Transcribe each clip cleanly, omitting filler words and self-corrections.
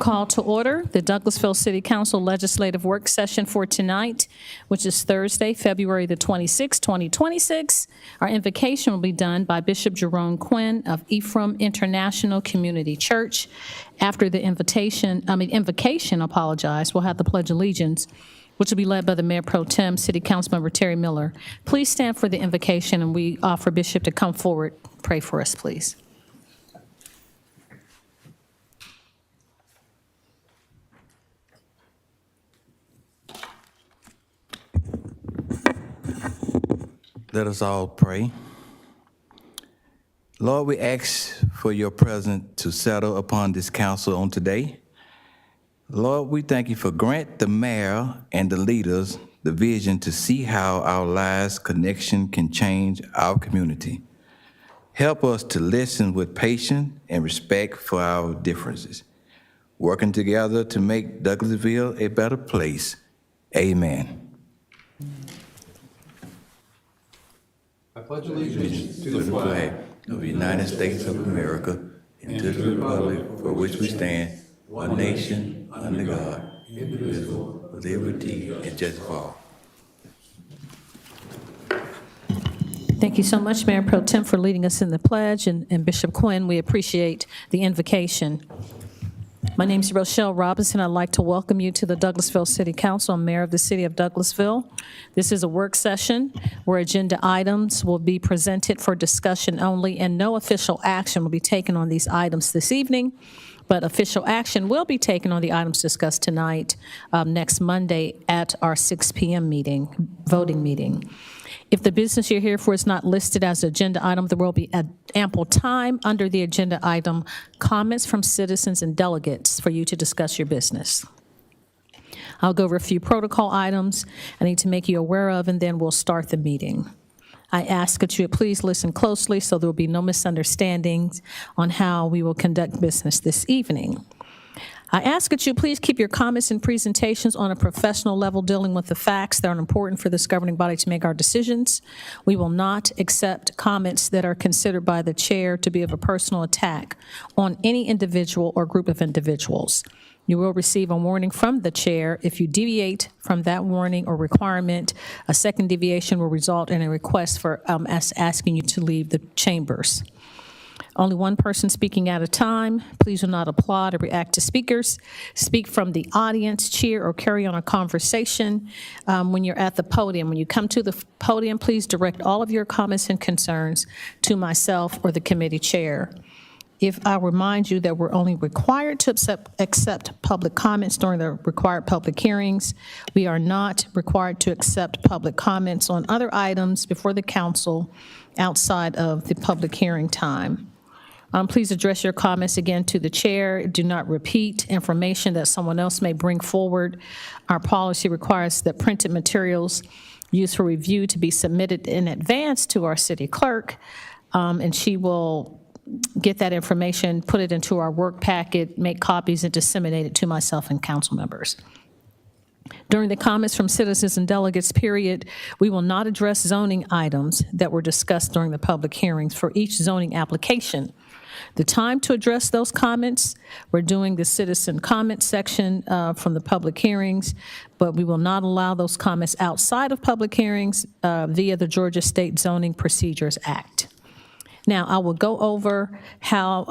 Call to order the Douglasville City Council Legislative Work Session for tonight, which is Thursday, February the 26th, 2026. Our invocation will be done by Bishop Jerome Quinn of Ephraim International Community Church. After the invocation, we'll have the Pledge of Allegiance, which will be led by the Mayor Pro Tem, City Councilmember Terry Miller. Please stand for the invocation, and we offer Bishop to come forward. Pray for us, please. Let us all pray. Lord, we ask for your presence to settle upon this council on today. Lord, we thank you for grant the mayor and the leaders the vision to see how our lives connection can change our community. Help us to listen with patience and respect for our differences, working together to make Douglasville a better place. Amen. I pledge allegiance To the flag of the United States of America and to the republic for which we stand, one nation, under God, indivisible, with liberty and justice for all. Thank you so much, Mayor Pro Tem, for leading us in the pledge, and Bishop Quinn, we appreciate the invocation. My name is Rochelle Robinson. I'd like to welcome you to the Douglasville City Council. I'm Mayor of the City of Douglasville. This is a work session where agenda items will be presented for discussion only, and no official action will be taken on these items this evening, but official action will be taken on the items discussed tonight, next Monday at our 6 p.m. voting meeting. If the business you're here for is not listed as an agenda item, there will be ample time under the agenda item, comments from citizens and delegates for you to discuss your business. I'll go over a few protocol items I need to make you aware of, and then we'll start the meeting. I ask that you please listen closely so there will be no misunderstandings on how we will conduct business this evening. I ask that you please keep your comments and presentations on a professional level, dealing with the facts that are important for this governing body to make our decisions. We will not accept comments that are considered by the chair to be of a personal attack on any individual or group of individuals. You will receive a warning from the chair. If you deviate from that warning or requirement, a second deviation will result in a request for us asking you to leave the chambers. Only one person speaking at a time. Please do not applaud or react to speakers. Speak from the audience, cheer, or carry on a conversation when you're at the podium. When you come to the podium, please direct all of your comments and concerns to myself or the committee chair. If I remind you that we're only required to accept public comments during the required public hearings, we are not required to accept public comments on other items before the council outside of the public hearing time. Please address your comments again to the chair. Do not repeat information that someone else may bring forward. Our policy requires that printed materials used for review to be submitted in advance to our city clerk, and she will get that information, put it into our work packet, make copies, and disseminate it to myself and council members. During the comments from citizens and delegates period, we will not address zoning items that were discussed during the public hearings for each zoning application. The time to address those comments, we're doing the citizen comment section from the public hearings, but we will not allow those comments outside of public hearings via the Georgia State Zoning Procedures Act. Now, I will go over how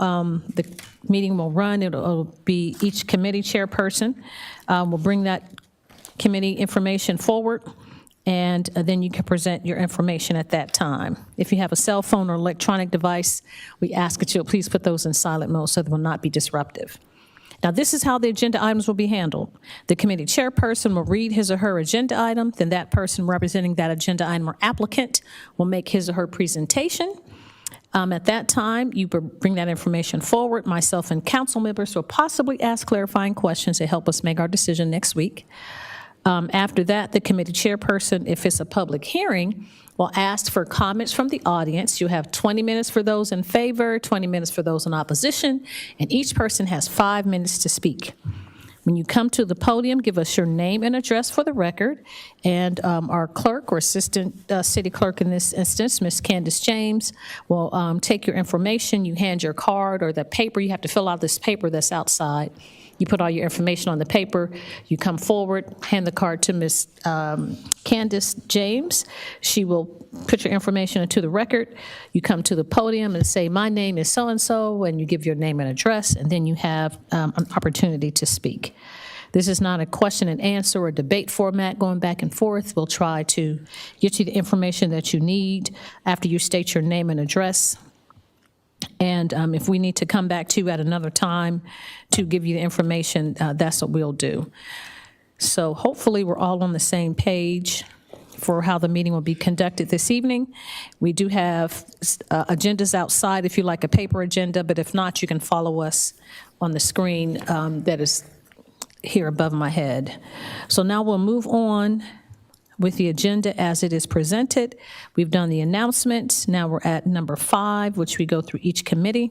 the meeting will run. It'll be each committee chairperson will bring that committee information forward, and then you can present your information at that time. If you have a cell phone or electronic device, we ask that you please put those in silent mode so they will not be disruptive. Now, this is how the agenda items will be handled. The committee chairperson will read his or her agenda item, then that person representing that agenda item or applicant will make his or her presentation. At that time, you bring that information forward. Myself and council members will possibly ask clarifying questions to help us make our decision next week. After that, the committee chairperson, if it's a public hearing, will ask for comments from the audience. You have 20 minutes for those in favor, 20 minutes for those in opposition, and each person has 5 minutes to speak. When you come to the podium, give us your name and address for the record, and our clerk or assistant city clerk in this instance, Ms. Candace James, will take your information. You hand your card or the paper. You have to fill out this paper that's outside. You put all your information on the paper, you come forward, hand the card to Ms. Candace James. She will put your information into the record. You come to the podium and say, "My name is so-and-so," and you give your name and address, and then you have an opportunity to speak. This is not a question and answer or debate format going back and forth. We'll try to get you the information that you need after you state your name and address. And if we need to come back to you at another time to give you the information, that's what we'll do. So hopefully we're all on the same page for how the meeting will be conducted this evening. We do have agendas outside if you like a paper agenda, but if not, you can follow us on the screen that is here above my head. So now we'll move on with the agenda as it is presented. We've done the announcements. Now we're at number 5, which we go through each committee.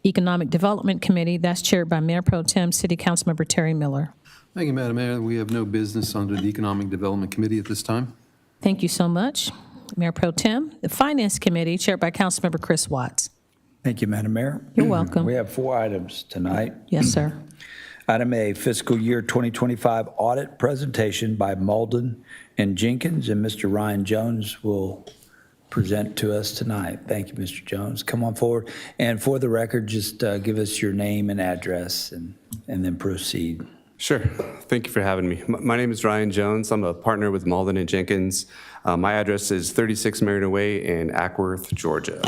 Economic Development Committee, that's chaired by Mayor Pro Tem City Councilmember Terry Miller. Thank you, Madam Mayor. We have no business under the Economic Development Committee at this time. Thank you so much, Mayor Pro Tem. The Finance Committee, chaired by Councilmember Chris Watts. Thank you, Madam Mayor. You're welcome. We have 4 items tonight. Yes, sir. Item A, fiscal year 2025 audit presentation by Malden and Jenkins, and Mr. Ryan Jones will present to us tonight. Thank you, Mr. Jones. Come on forward. And for the record, just give us your name and address and then proceed. Sure. Thank you for having me. My name is Ryan Jones. I'm a partner with Malden and Jenkins. My address is 36 Mariner Way in Ackworth, Georgia.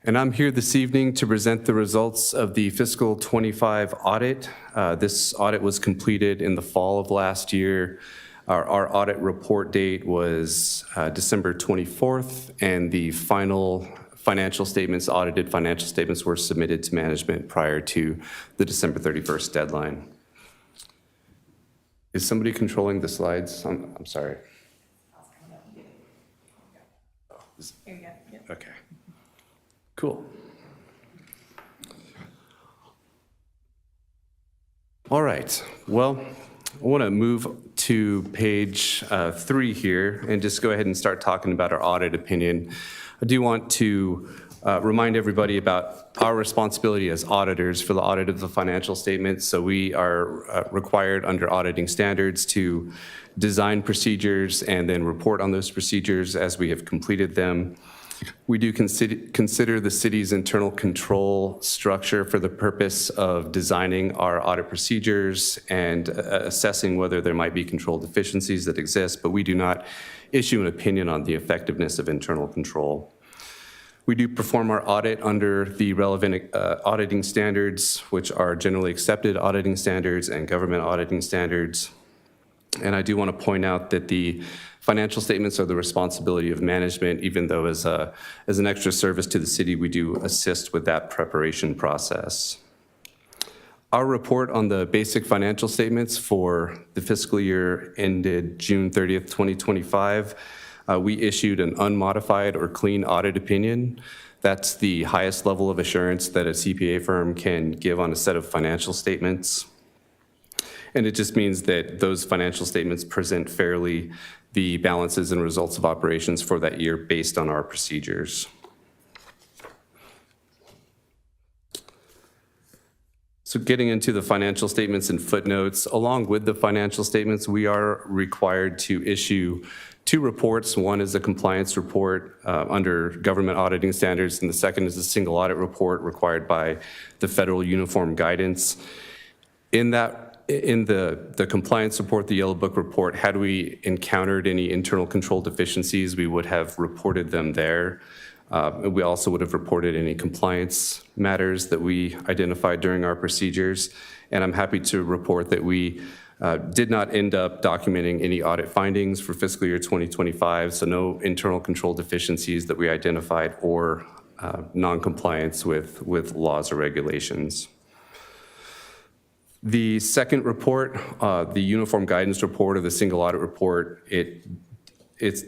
And I'm here this evening to present the results of the fiscal 25 audit. This audit was completed in the fall of last year. Our audit report date was December 24th, and the final financial statements, audited financial statements, were submitted to management prior to the December 31st deadline. Is somebody controlling the slides? I'm sorry. Okay. Cool. All right. Well, I want to move to page 3 here and just go ahead and start talking about our audit opinion. I do want to remind everybody about our responsibility as auditors for the audit of the financial statements. So we are required under auditing standards to design procedures and then report on those procedures as we have completed them. We do consider the city's internal control structure for the purpose of designing our audit procedures and assessing whether there might be control deficiencies that exist, but we do not issue an opinion on the effectiveness of internal control. We do perform our audit under the relevant auditing standards, which are generally accepted auditing standards and government auditing standards. And I do want to point out that the financial statements are the responsibility of management, even though as an extra service to the city, we do assist with that preparation process. Our report on the basic financial statements for the fiscal year ended June 30th, 2025, we issued an unmodified or clean audit opinion. That's the highest level of assurance that a CPA firm can give on a set of financial statements. And it just means that those financial statements present fairly the balances and results of operations for that year based on our procedures. So getting into the financial statements and footnotes, along with the financial statements, we are required to issue 2 reports. One is a compliance report under government auditing standards, and the second is a single audit report required by the federal uniform guidance. In the compliance report, the Yellow Book report, had we encountered any internal control deficiencies, we would have reported them there. We also would have reported any compliance matters that we identified during our procedures. And I'm happy to report that we did not end up documenting any audit findings for fiscal year 2025, so no internal control deficiencies that we identified or non-compliance with laws or regulations. The second report, the Uniform Guidance Report or the Single Audit Report, it's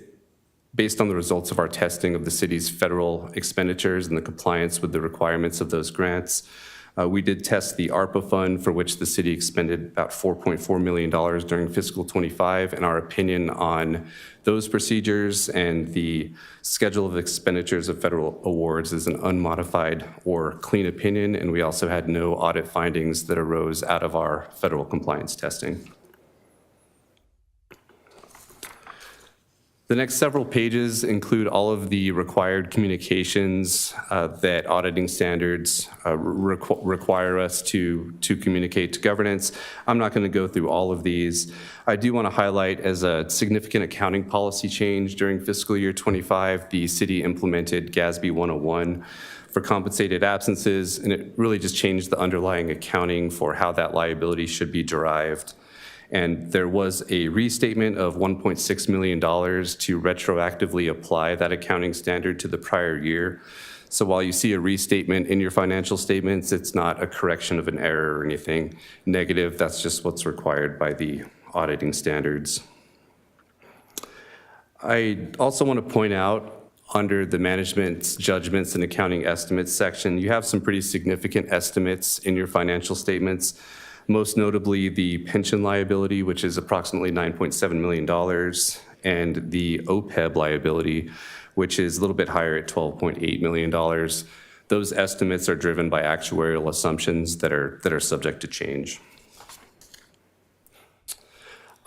based on the results of our testing of the city's federal expenditures and the compliance with the requirements of those grants. We did test the ARPA fund, for which the city expended about $4.4 million during fiscal '25, and our opinion on those procedures and the schedule of expenditures of federal awards is an unmodified or clean opinion, and we also had no audit findings that arose out of our federal compliance testing. The next several pages include all of the required communications that auditing standards require us to communicate to governance. I'm not going to go through all of these. I do want to highlight, as a significant accounting policy change during fiscal year '25, the city implemented GASB 101 for compensated absences, and it really just changed the underlying accounting for how that liability should be derived. And there was a restatement of $1.6 million to retroactively apply that accounting standard to the prior year. So while you see a restatement in your financial statements, it's not a correction of an error or anything negative. That's just what's required by the auditing standards. I also want to point out, under the management's judgments and accounting estimates section, you have some pretty significant estimates in your financial statements. Most notably the pension liability, which is approximately $9.7 million, and the OPEB liability, which is a little bit higher at $12.8 million. Those estimates are driven by actuarial assumptions that are subject to change.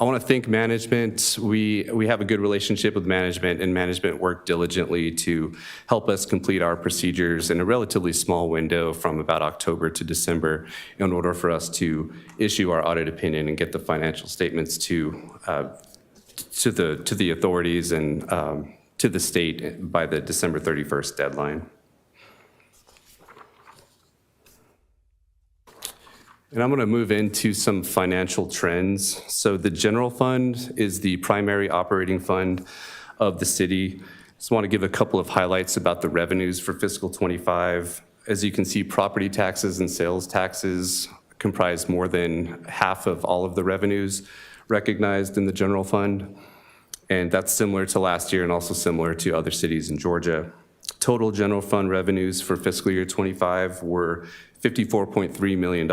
I want to thank management. We have a good relationship with management, and management worked diligently to help us complete our procedures in a relatively small window from about October to December in order for us to issue our audit opinion and get the financial statements to the authorities and to the state by the December 31st deadline. And I'm going to move into some financial trends. So the general fund is the primary operating fund of the city. Just want to give a couple of highlights about the revenues for fiscal '25. As you can see, property taxes and sales taxes comprise more than half of all of the revenues recognized in the general fund. And that's similar to last year and also similar to other cities in Georgia. Total general fund revenues for fiscal year '25 were $54.3 million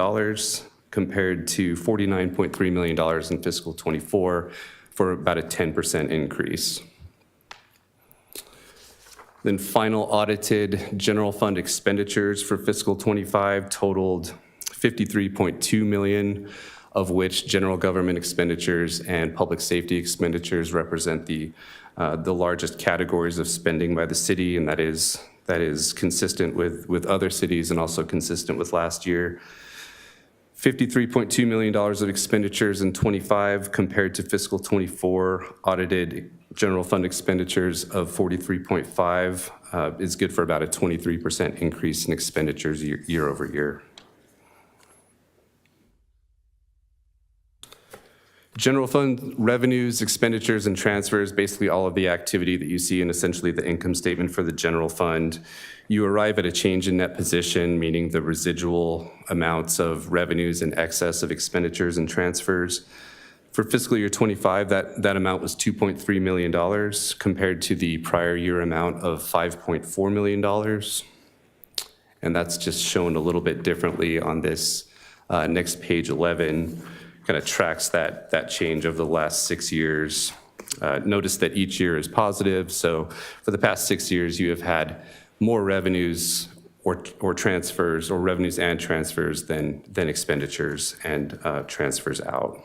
compared to $49.3 million in fiscal '24, for about a 10% increase. Then final audited general fund expenditures for fiscal '25 totaled $53.2 million, of which general government expenditures and public safety expenditures represent the largest categories of spending by the city, and that is consistent with other cities and also consistent with last year. $53.2 million of expenditures in '25 compared to fiscal '24 audited general fund expenditures of 43.5 is good for about a 23% increase in expenditures year over year. General fund revenues, expenditures, and transfers, basically all of the activity that you see in essentially the income statement for the general fund. You arrive at a change in net position, meaning the residual amounts of revenues in excess of expenditures and transfers. For fiscal year '25, that amount was $2.3 million compared to the prior year amount of $5.4 million. And that's just shown a little bit differently on this next page 11. Kind of tracks that change over the last 6 years. Notice that each year is positive. So for the past 6 years, you have had more revenues or transfers, or revenues and transfers than expenditures and transfers out.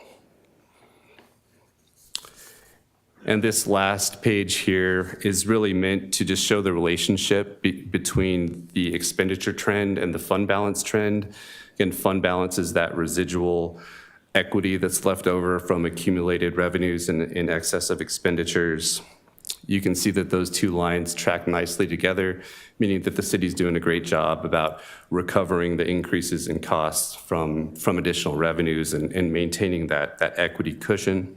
And this last page here is really meant to just show the relationship between the expenditure trend and the fund balance trend. Again, fund balance is that residual equity that's left over from accumulated revenues in excess of expenditures. You can see that those two lines track nicely together, meaning that the city's doing a great job about recovering the increases in costs from additional revenues and maintaining that equity cushion.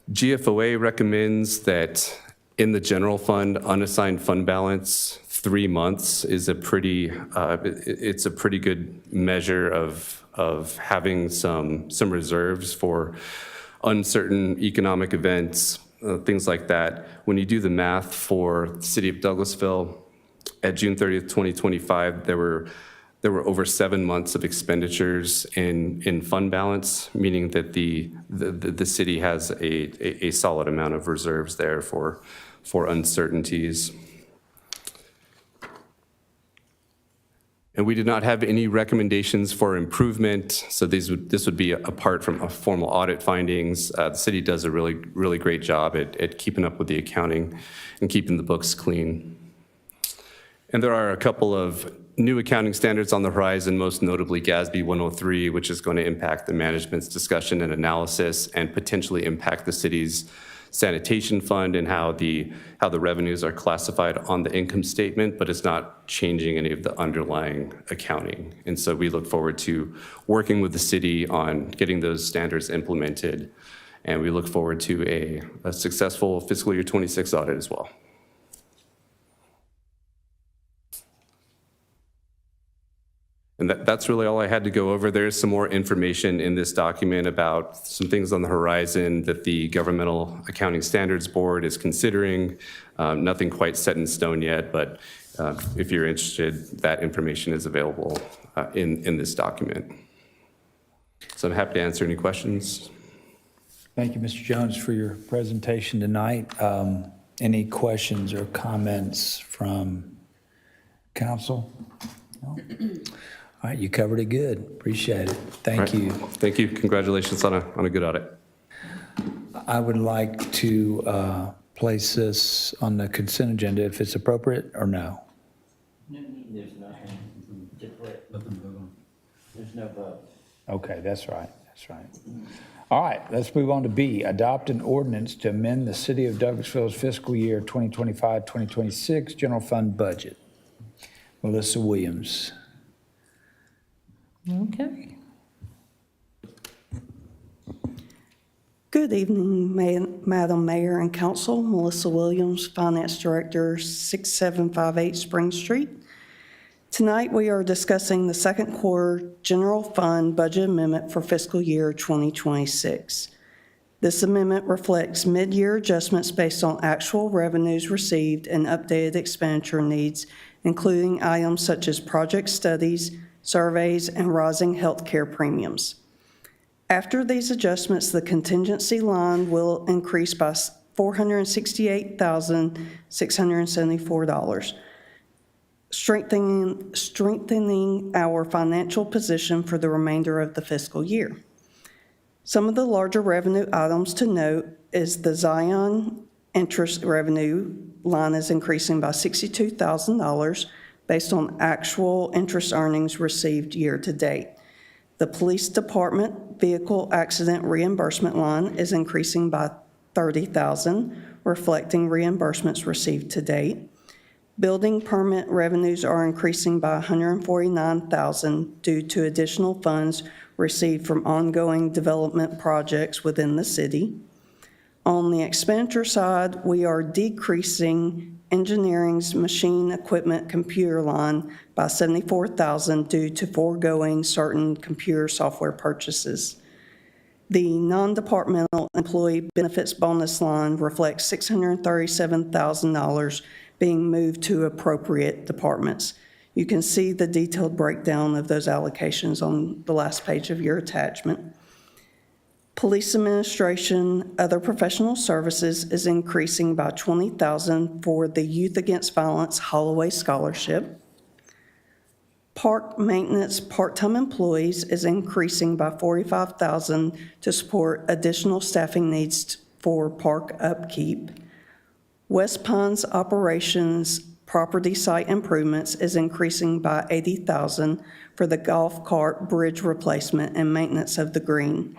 GFOA recommends that in the general fund, unassigned fund balance, 3 months is a pretty good measure of having some reserves for uncertain economic events, things like that. When you do the math for the city of Douglasville, at June 30th, 2025, there were there were over 7 months of expenditures in fund balance, meaning that the city has a solid amount of reserves there for uncertainties. And we did not have any recommendations for improvement, so this would be apart from formal audit findings. The city does a really great job at keeping up with the accounting and keeping the books clean. And there are a couple of new accounting standards on the horizon, most notably GASB 103, which is going to impact the management's discussion and analysis and potentially impact the city's sanitation fund and how the revenues are classified on the income statement, but it's not changing any of the underlying accounting. And so we look forward to working with the city on getting those standards implemented, and we look forward to a successful fiscal year 26 audit as well. And that's really all I had to go over. There's some more information in this document about some things on the horizon that the Governmental Accounting Standards Board is considering. Nothing quite set in stone yet, but if you're interested, that information is available in this document. So I'm happy to answer any questions. Thank you, Mr. Jones, for your presentation tonight. Any questions or comments from council? No? All right, you covered it good. Appreciate it. Thank you. Thank you. Congratulations on a good audit. I would like to place this on the consent agenda if it's appropriate or no. There's nothing. There's no vote. Okay, that's right. That's right. All right, let's move on to B, adopt an ordinance to amend the City of Douglasville's fiscal year 2025-2026 general fund budget. Melissa Williams. Okay. Good evening, Madam Mayor and Council. Melissa Williams, Finance Director, 6758 Spring Street. Tonight, we are discussing the second quarter general fund budget amendment for fiscal year 2026. This amendment reflects mid-year adjustments based on actual revenues received and updated expenditure needs, including items such as project studies, surveys, and rising healthcare premiums. After these adjustments, the contingency line will increase by $468,674, strengthening our financial position for the remainder of the fiscal year. Some of the larger revenue items to note is the Zion interest revenue line is increasing by $62,000 based on actual interest earnings received year to date. The Police Department vehicle accident reimbursement line is increasing by $30,000, reflecting reimbursements received to date. Building permit revenues are increasing by $149,000 due to additional funds received from ongoing development projects within the city. On the expenditure side, we are decreasing engineering's machine equipment computer line by $74,000 due to foregoing certain computer software purchases. The non-departmental employee benefits bonus line reflects $637,000 being moved to appropriate departments. You can see the detailed breakdown of those allocations on the last page of your attachment. Police administration, other professional services is increasing by $20,000 for the Youth Against Violence Holloway Scholarship. Park maintenance part-time employees is increasing by $45,000 to support additional staffing needs for park upkeep. West Pines operations property site improvements is increasing by $80,000 for the golf cart bridge replacement and maintenance of the green.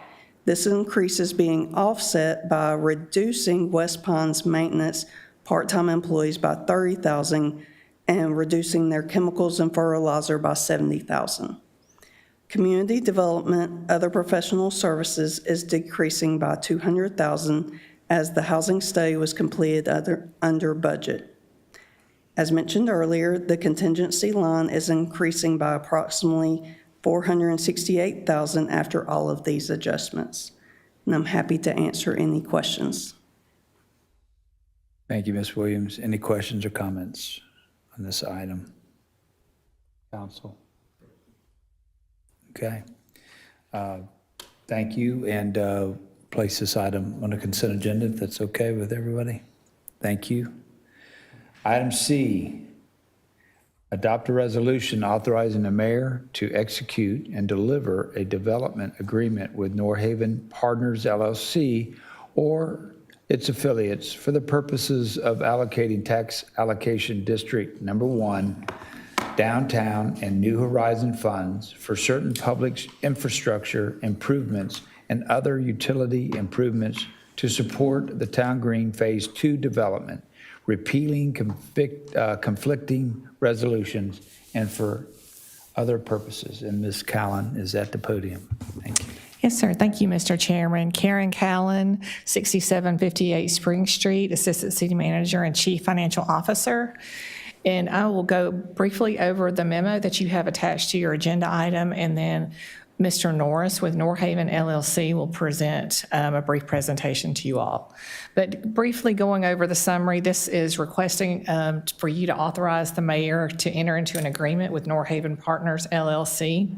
This increase is being offset by reducing West Pines maintenance part-time employees by $30,000 and reducing their chemicals and fertilizer by $70,000. Community development, other professional services is decreasing by $200,000 as the housing study was completed under budget. As mentioned earlier, the contingency line is increasing by approximately $468,000 after all of these adjustments. And I'm happy to answer any questions. Thank you, Ms. Williams. Any questions or comments on this item? Council? Okay. Thank you, and place this item on the consent agenda if that's okay with everybody. Thank you. Item C, adopt a resolution authorizing the mayor to execute and deliver a development agreement with Norhaven Partners LLC or its affiliates for the purposes of allocating tax allocation district number 1 downtown and New Horizon funds for certain public infrastructure improvements and other utility improvements to support the Town Green Phase 2 development, repealing conflicting resolutions, and for other purposes. And Ms. Callen is at the podium. Thank you. Yes, sir. Thank you, Mr. Chairman. Karen Callen, 6758 Spring Street, Assistant City Manager and Chief Financial Officer. And I will go briefly over the memo that you have attached to your agenda item, and then Mr. Norris with Norhaven LLC will present a brief presentation to you all. But briefly going over the summary, this is requesting for you to authorize the mayor to enter into an agreement with Norhaven Partners LLC.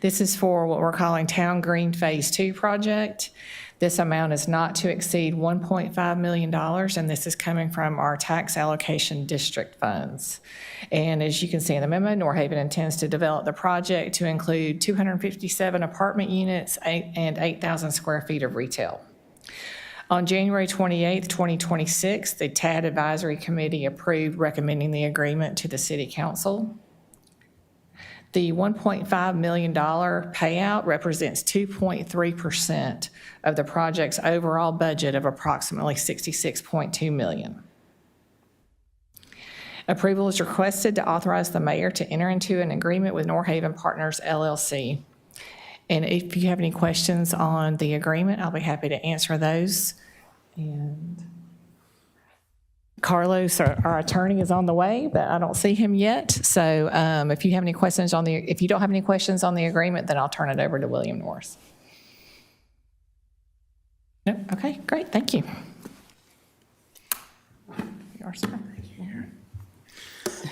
This is for what we're calling Town Green Phase 2 project. This amount is not to exceed $1.5 million, and this is coming from our tax allocation district funds. And as you can see in the memo, Norhaven intends to develop the project to include 257 apartment units and 8,000 square feet of retail. On January 28th, 2026, the TAD Advisory Committee approved recommending the agreement to the City Council. The $1.5 million payout represents 2.3% of the project's overall budget of approximately $66.2 million. Approval is requested to authorize the mayor to enter into an agreement with Norhaven Partners LLC. And if you have any questions on the agreement, I'll be happy to answer those. And Carlos, our attorney, is on the way, but I don't see him yet. So if you have any questions if you don't have any questions on the agreement, then I'll turn it over to William Norris. No? Okay, great, thank you. Here you are, sir.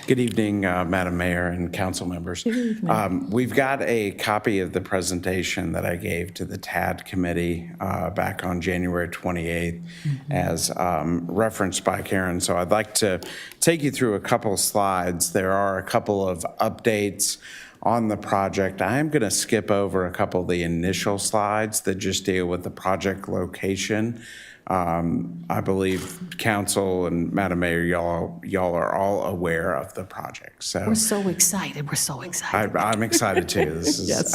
Good evening, Madam Mayor and council members. We've got a copy of the presentation that I gave to the TAD committee back on January 28th as referenced by Karen. So I'd like to take you through a couple of slides. There are a couple of updates on the project. I am going to skip over a couple of the initial slides that just deal with the project location. I believe council and Madam Mayor, y'all are all aware of the project. So We're so excited. We're so excited. I'm excited too. This is Yes.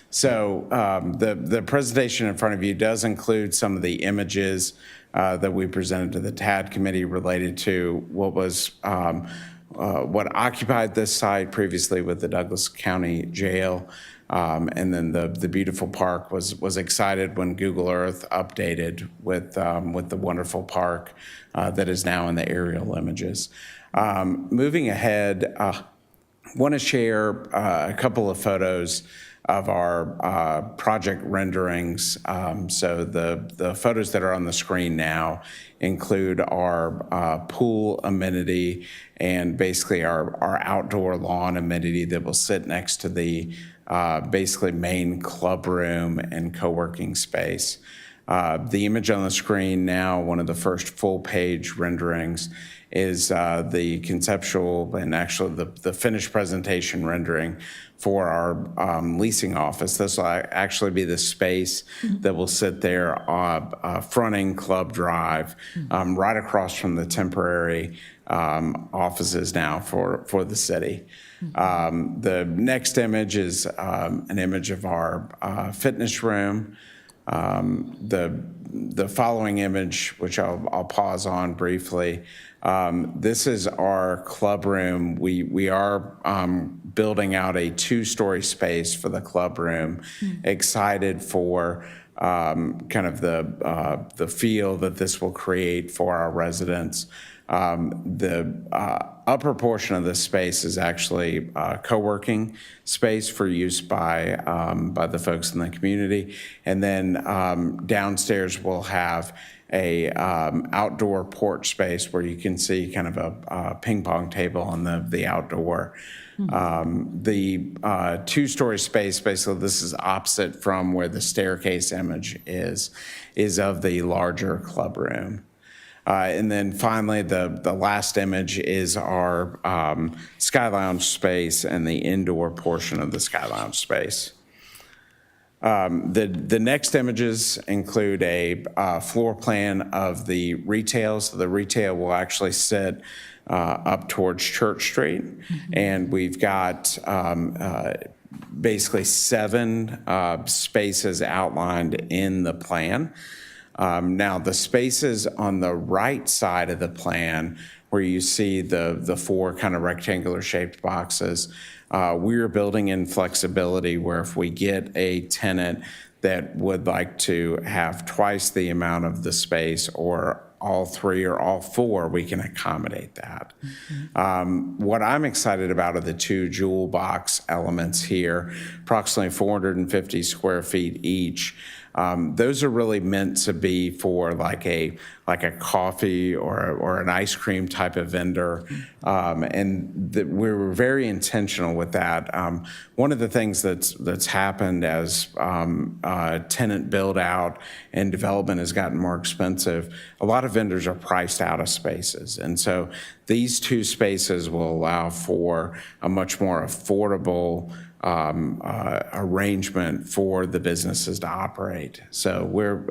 The presentation in front of you does include some of the images that we presented to the TAD committee related to what was what occupied this site previously with the Douglas County Jail. And then the beautiful park was excited when Google Earth updated with the wonderful park that is now in the aerial images. Moving ahead, want to share a couple of photos of our project renderings. So the photos that are on the screen now include our pool amenity and basically our outdoor lawn amenity that will sit next to the basically main club room and co-working space. The image on the screen now, one of the first full page renderings, is the conceptual and actually the finished presentation rendering for our leasing office. This will actually be the space that will sit there fronting Club Drive, right across from the temporary offices now for the city. The next image is an image of our fitness room. The following image, which I'll pause on briefly, this is our club room. We are building out a 2-story space for the club room. Excited for kind of the feel that this will create for our residents. The upper portion of this space is actually co-working space for use by the folks in the community. And then downstairs we'll have outdoor porch space where you can see kind of a ping pong table on the outdoor. The two-story space, basically, this is opposite from where the staircase image is of the larger club room. And then finally, the last image is our Sky Lounge space and the indoor portion of the Sky Lounge space. The next images include a floor plan of the retail. So the retail will actually sit up towards Church Street. And we've got basically 7 spaces outlined in the plan. Now, the spaces on the right side of the plan, where you see the 4 kind of rectangular shaped boxes, we're building in flexibility where if we get a tenant that would like to have twice the amount of the space, or all 3 or all 4, we can accommodate that. What I'm excited about are the 2 jewel box elements here, approximately 450 square feet each. Those are really meant to be for like a coffee or an ice cream type of vendor, and we were very intentional with that. One of the things that's happened as tenant build out and development has gotten more expensive, a lot of vendors are priced out of spaces, and so these 2 spaces will allow for a much more affordable arrangement for the businesses to operate. So we're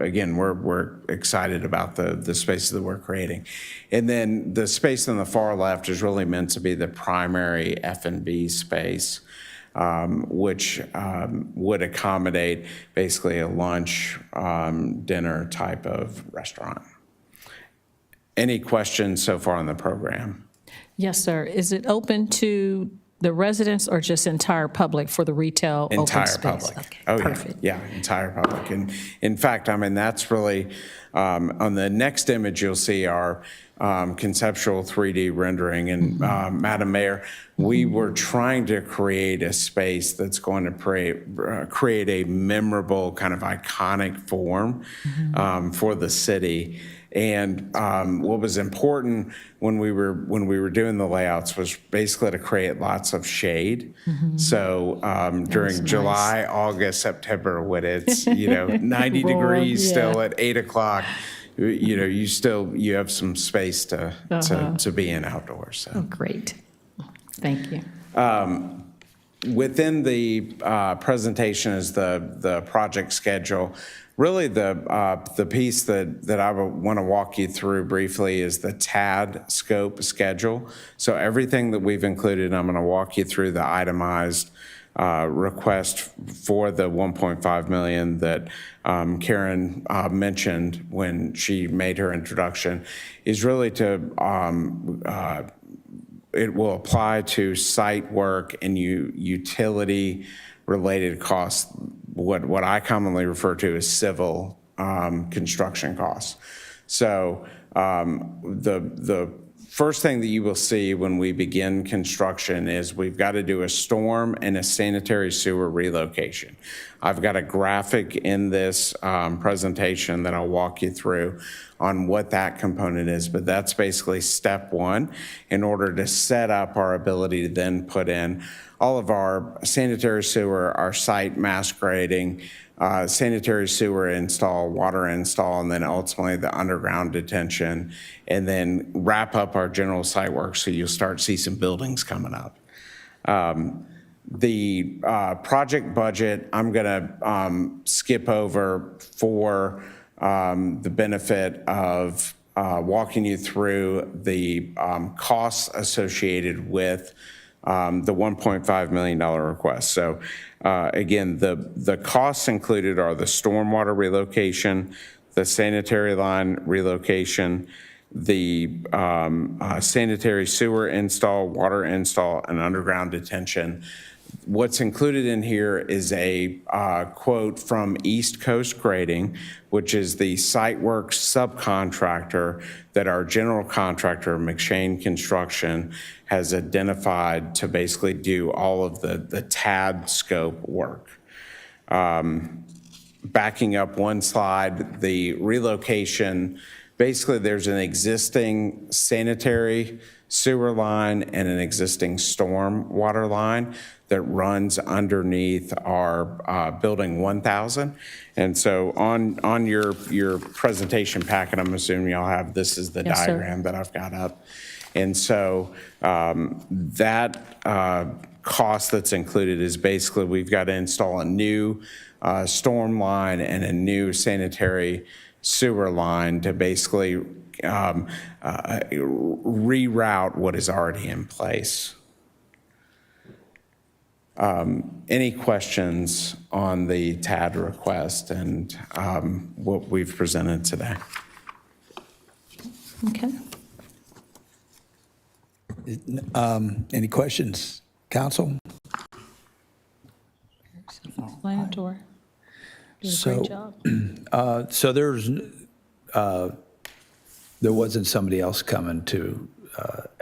excited about the spaces that we're creating. And then the space on the far left is really meant to be the primary F&B space, which would accommodate basically a lunch, dinner type of restaurant. Any questions so far on the program? Yes, sir. Is it open to the residents or just entire public for the retail open Entire space? public. Okay, Oh, perfect. yeah, entire public. And in fact, I mean, that's really, on the next image, you'll see our conceptual 3D rendering. And Madam Mayor, we were trying to create a space that's going to create a memorable kind of iconic form for the city. And what was important when we were doing the layouts was basically to create lots of shade. So during July, August, September, when it's 90 degrees still at 8 o'clock, you have some space to be in outdoors. So. Oh, great. Thank you. Within the presentation is the project schedule. Really, the piece that I want to walk you through briefly is the TAD scope schedule. So everything that we've included, I'm going to walk you through the itemized request for the $1.5 million that Karen mentioned when she made her introduction, is really to it will apply to site work and utility-related costs, what I commonly refer to as civil construction costs. So the first thing that you will see when we begin construction is we've got to do a storm and a sanitary sewer relocation. I've got a graphic in this presentation that I'll walk you through on what that component is, but that's basically step 1 in order to set up our ability to then put in all of our sanitary sewer, our site mass grading, sanitary sewer install, water install, and then ultimately the underground detention, and then wrap up our general site work so you'll start to see some buildings coming up. The project budget, I'm going to skip over for the benefit of walking you through the costs associated with the $1.5 million request. So again, the costs included are the stormwater relocation, the sanitary line relocation, the sanitary sewer install, water install, and underground detention. What's included in here is a quote from East Coast Grading, which is the site work subcontractor that our general contractor, McShane Construction, has identified to basically do all of the TAD scope work. backing up one slide, the relocation, basically there's an existing sanitary sewer line and an existing storm water line that runs underneath our Building 1000. And so on your presentation packet, I'm assuming y'all have, this is the Yes, sir. diagram that I've got up. And so that cost that's included is basically we've got to install a new storm line and a new sanitary sewer line to basically reroute what is already in place. Any questions on the TAD request and what we've presented today? Okay. Any questions, council? Lantor. Did a So- great job. So there wasn't somebody else coming to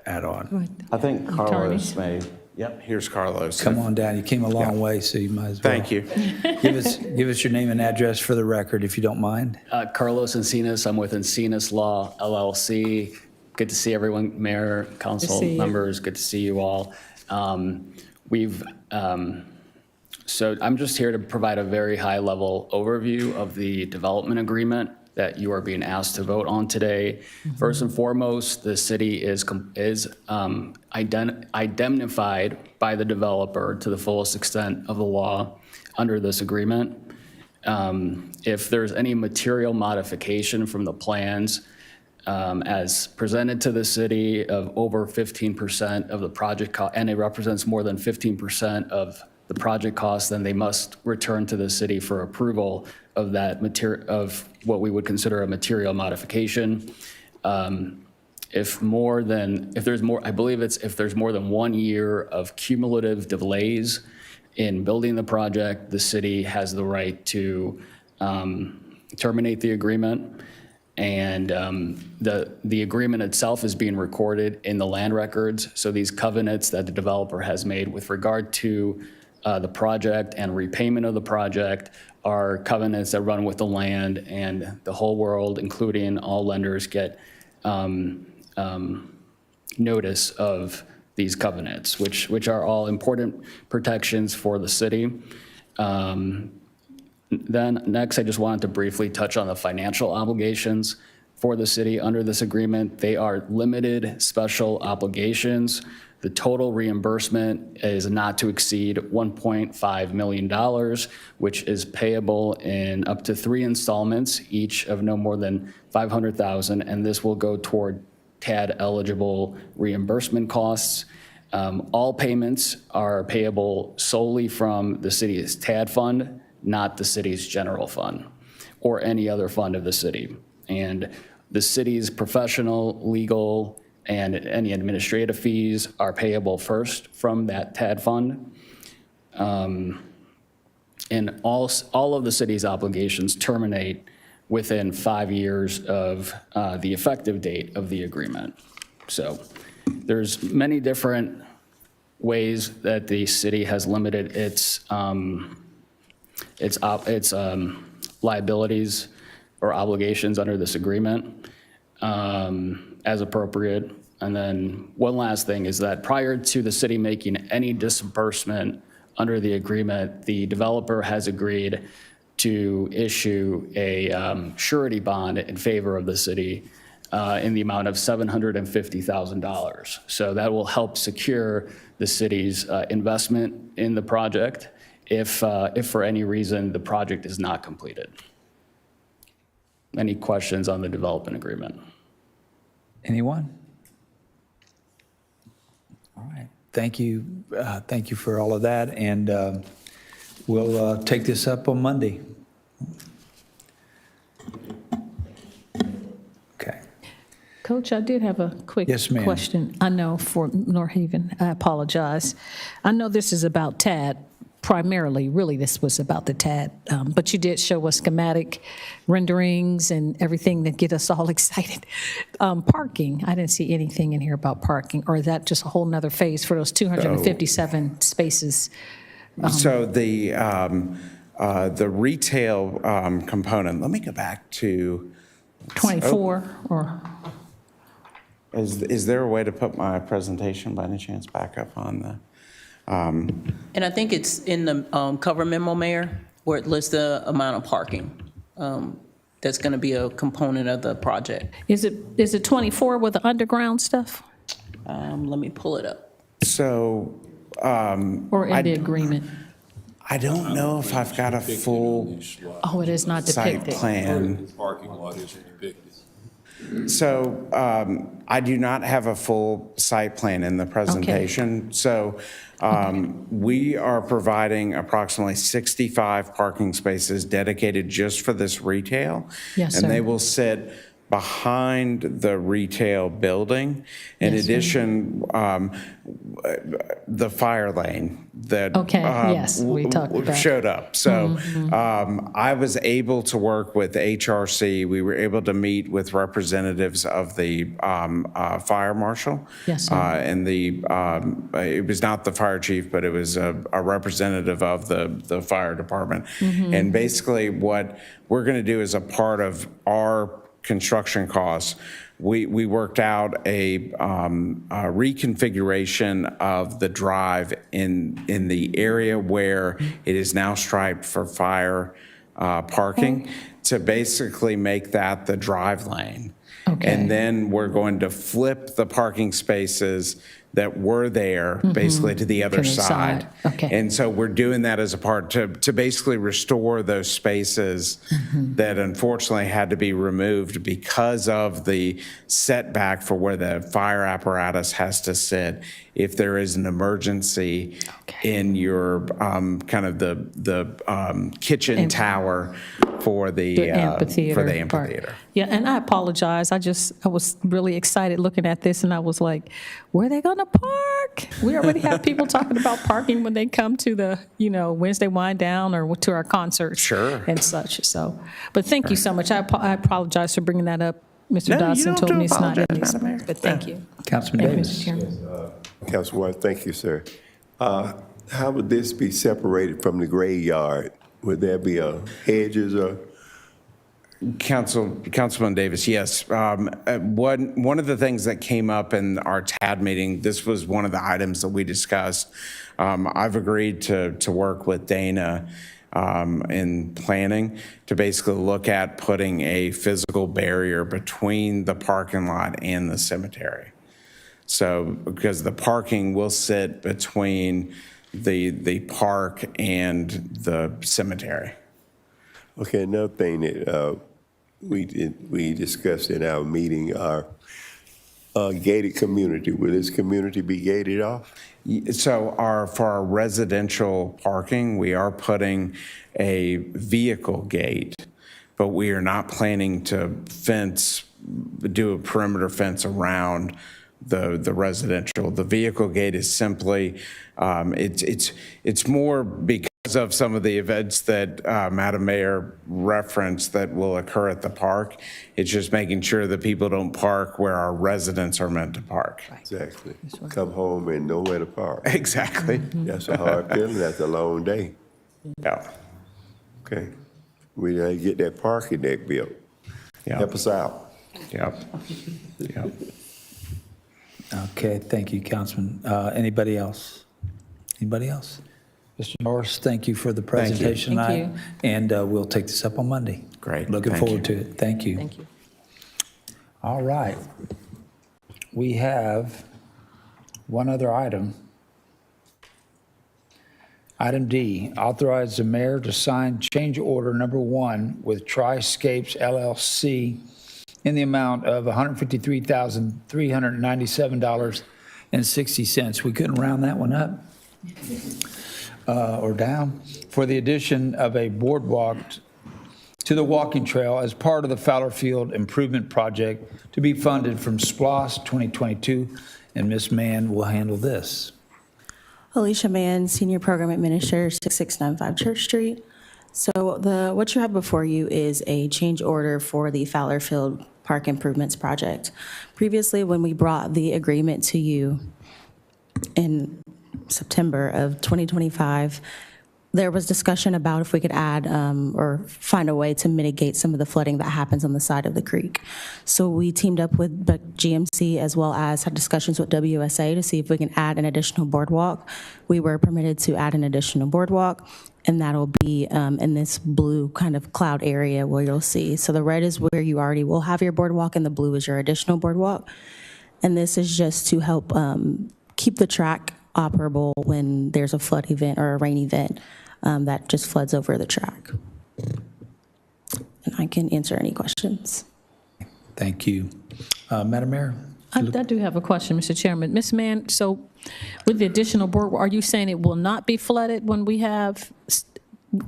add on? I think Carlos may. Yep, here's Carlos. Come on down, you came a long way, so you might as well. Thank you. Give us your name and address for the record, if you don't mind. Carlos Encinas, I'm with Encinas Law LLC. Good to see everyone, Mayor, council see you. members, good to see you all. So I'm just here to provide a very high-level overview of the development agreement that you are being asked to vote on today. First and foremost, the city is indemnified by the developer to the fullest extent of the law under this agreement. If there's any material modification from the plans as presented to the city of over 15% of the project cost, and it represents more than 15% of the project cost, then they must return to the city for approval of that of what we would consider a material modification. If there's more than 1 year of cumulative delays in building the project, the city has the right to terminate the agreement. And the agreement itself is being recorded in the land records. So these covenants that the developer has made with regard to the project and repayment of the project are covenants that run with the land, and the whole world, including all lenders, get notice of these covenants, which are all important protections for the city. Then next, I just wanted to briefly touch on the financial obligations for the city under this agreement. They are limited special obligations. The total reimbursement is not to exceed $1.5 million, which is payable in up to 3 installments, each of no more than $500,000, and this will go toward TAD eligible reimbursement costs. All payments are payable solely from the city's TAD fund, not the city's general fund or any other fund of the city. And the city's professional, legal, and any administrative fees are payable first from that TAD fund. And all of the city's obligations terminate within 5 years of the effective date of the agreement. So there's many different ways that the city has limited its liabilities or obligations under this agreement as appropriate. And then one last thing is that prior to the city making any disbursement under the agreement, the developer has agreed to issue a surety bond in favor of the city in the amount of $750,000. So that will help secure the city's investment in the project if for any reason the project is not completed. Any questions on the development agreement? Anyone? All right. Thank you. Thank you for all of that. And we'll take this up on Monday. Okay. Coach, I did have a quick Yes, ma'am. question. I know for North Haven, I apologize. I know this is about TAD primarily, really this was about the TAD, but you did show us schematic renderings and everything that get us all excited. Parking, I didn't see anything in here about parking, or is that just a whole nother phase for those 257 spaces? So the The retail component, let me go back to, 24 or, is there a way to put my presentation by any chance back up on the? And I think it's in the cover memo, Mayor, where it lists the amount of parking that's going to be a component of the project. is it 24 with the underground stuff Let me pull it up. So or in the agreement? I don't know if I've got a full Oh, it is not site depicted. plan. Parking lot isn't depicted. So I do not have a full site plan in the presentation. So we are providing approximately 65 parking spaces dedicated just for this retail. Yes, And sir. they will sit behind the retail building. In Yes, sir. addition, the fire lane that Okay, yes, we talked about. showed up. So I was able to work with HRC. We were able to meet with representatives of the fire marshal. Yes, sir. And it was not the fire chief, but it was a representative of the fire department. And basically what we're going to do as a part of our construction costs, we worked out a reconfiguration of the drive in the area where it is now striped for fire parking to basically make that the drive lane. Okay. And then we're going to flip the parking spaces that were there basically to the other To the side. side. Okay. And so we're doing that as a part to basically restore those spaces that unfortunately had to be removed because of the setback for where the fire apparatus has to sit if there is an emergency in your kind of the kitchen tower for the amphitheater. For the part. amphitheater. Yeah, and I apologize. I was really excited looking at this, and I was like, where are they going to park? We already have people talking about parking when they come to the, Wednesday wind down or to our concerts. Sure. And such, so. But thank you so much. I apologize for bringing that up. Mr. No, you Dodson don't told have to me it's not in apologize, these, Madam Mayor. but thank you. Councilman Thank you, Davis. Mr. Chairman. Councilwoman, thank you, sir. How would this be separated from the graveyard? Would there be hedges or? Councilman Davis, yes. One of the things that came up in our TAD meeting, this was one of the items that we discussed. I've agreed to work with Dana in planning to basically look at putting a physical barrier between the parking lot and the cemetery. So, because the parking will sit between the park and the cemetery. Okay, another thing that we discussed in our meeting, our gated community. Will this community be gated off? So for our residential parking, we are putting a vehicle gate, but we are not planning to do a perimeter fence around the residential. The vehicle gate is simply, it's more because of some of the events that Madam Mayor referenced that will occur at the park. It's just making sure that people don't park where our residents are meant to park. Exactly. Come home and nowhere to park. Exactly. That's a hard feeling. That's a long day. Yeah. Okay. We gotta get that parking deck built. Yeah. Help us out. Yep. Yep. Okay, thank you, Councilman. Anybody else? Anybody else? Mr. Norris, thank you for the presentation Thank tonight. And we'll take this up on Monday. Great, Looking thank forward you. to it. Thank you. Thank you. All right. We have one other item. Item D, authorize the mayor to sign change order number 1 with Triscapes LLC in the amount of $153,397.60. We couldn't round that one up or down for the addition of a boardwalk to the walking trail as part of the Fowler Field Improvement Project to be funded from SPLOST 2022, and Ms. Mann will handle this. Alicia Mann, Senior Program Administrator, 6695 Church Street. So what you have before you is a change order for the Fowler Field Park Improvements Project. Previously, when we brought the agreement to you in September of 2025, there was discussion about if we could add or find a way to mitigate some of the flooding that happens on the side of the creek. So we teamed up with the GMC as well as had discussions with WSA to see if we can add an additional boardwalk. We were permitted to add an additional boardwalk, and that'll be in this blue kind of cloud area where you'll see. So the red is where you already will have your boardwalk, and the blue is your additional boardwalk. And this is just to help keep the track operable when there's a flood event or a rain event that just floods over the track. And I can answer any questions. Thank you. Madam Mayor? I do have a question, Mr. Chairman. Ms. Mann, so with the additional boardwalk, are you saying it will not be flooded when we have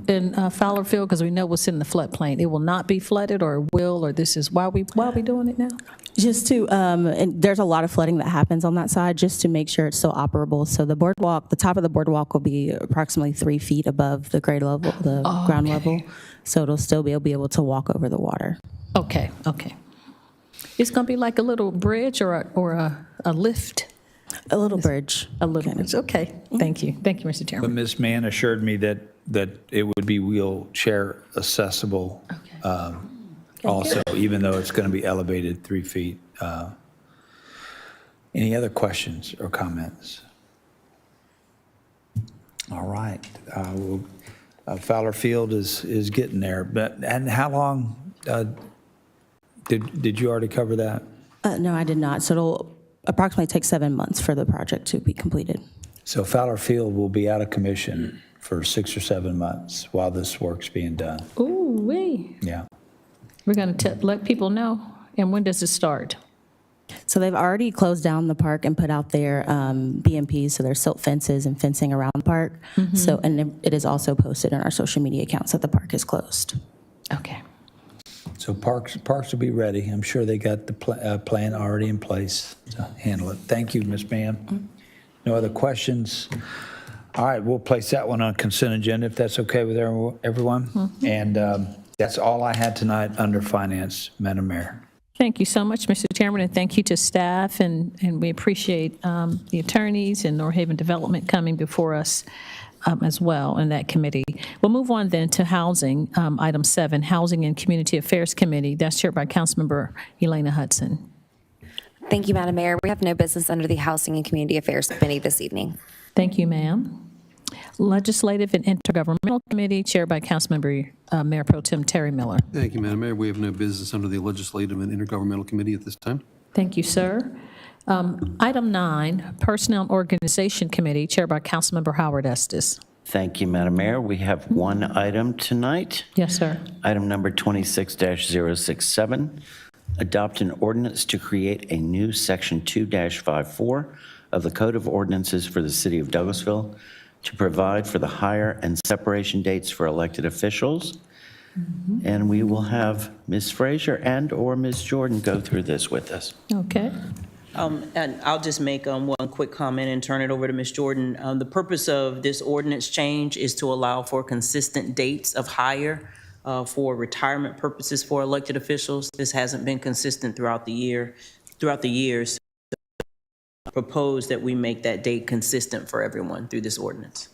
in Fowler Field? Because we know what's in the floodplain. It will not be flooded, or will, or this is why are we doing it now? Just to, and there's a lot of flooding that happens on that side, just to make sure it's still operable. So the boardwalk, the top of the boardwalk will be approximately 3 feet above the grade level, the ground level. So it'll still be able to walk over the water. Okay, okay. It's going to be like a little bridge or a lift? A little bridge. A little bridge, okay. Thank you. Thank you, Mr. But Chairman. Ms. Mann assured me that it would be wheelchair accessible also, even though it's going to be elevated 3 feet. Any other questions or comments? All right. Fowler Field is getting there. And how long, did you already cover that? No, I did not. So it'll approximately take 7 months for the project to be completed. So Fowler Field will be out of commission for 6 or 7 months while this work's being done. Ooh-wee. Yeah. We're going to let people know. And when does it start? So they've already closed down the park and put out their BMPs, so there's silt fences and fencing around the park. So, and it is also posted on our social media accounts that the park is closed. Okay. So parks will be ready. I'm sure they got the plan already in place to handle it. Thank you, Ms. Mann. No other questions? All right, we'll place that one on consent agenda if that's okay with everyone. And that's all I had tonight under finance, Madam Mayor. Thank you so much, Mr. Chairman, and thank you to staff, and we appreciate the attorneys and North Haven Development coming before us as well in that committee. We'll move on then to housing, item 7, Housing and Community Affairs Committee. That's chaired by Councilmember Elena Hudson. Thank you, Madam Mayor. We have no business under the Housing and Community Affairs Committee this evening. Thank you, ma'am. Legislative and Intergovernmental Committee, chaired by Councilmember Mayor Pro Tem Terry Miller. Thank you, Madam Mayor. We have no business under the Legislative and Intergovernmental Committee at this time. Thank you, sir. Item 9, Personnel and Organization Committee, chaired by Councilmember Howard Estes. Thank you, Madam Mayor. We have one item tonight. Yes, sir. Item number 26-067, adopt an ordinance to create a new Section 2-54 of the Code of Ordinances for the City of Douglasville to provide for the hire and separation dates for elected officials. And we will have Ms. Frazier and/or Ms. Jordan go through this with us. Okay. And I'll just make one quick comment and turn it over to Ms. Jordan. The purpose of this ordinance change is to allow for consistent dates of hire for retirement purposes for elected officials. This hasn't been consistent throughout the years. Propose that we make that date consistent for everyone through this ordinance.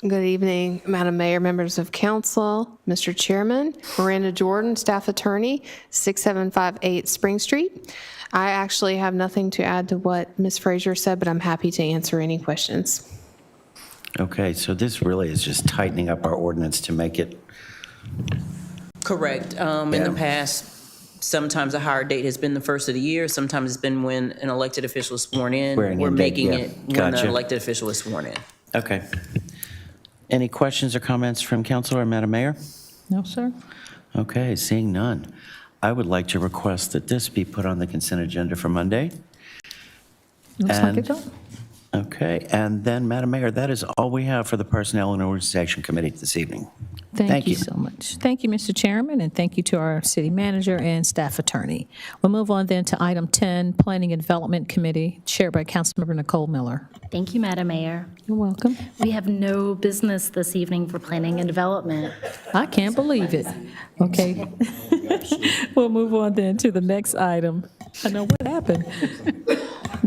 Good evening, Madam Mayor, members of council, Mr. Chairman. Miranda Jordan, staff attorney, 6758 Spring Street. I actually have nothing to add to what Ms. Frazier said, but I'm happy to answer any questions. Okay, so this really is just tightening up our ordinance to make it. Correct. In the past, sometimes a hire date has been the first of the year. Sometimes it's been when an elected official is sworn in. We're making it when an elected official is sworn in. Okay. Any questions or comments from council or Madam Mayor? No, sir. Okay, seeing none. I would like to request that this be put on the consent agenda for Monday. Looks like it does. Okay, and then, Madam Mayor, that is all we have for the Personnel and Organization Committee this evening. Thank you so much. Thank you, Mr. Chairman, and thank you to our city manager and staff attorney. We'll move on then to item 10, Planning and Development Committee, chaired by Councilmember Nicole Miller. Thank you, Madam Mayor. You're welcome. We have no business this evening for Planning and Development. I can't believe it. Okay. We'll move on then to the next item. I know what happened.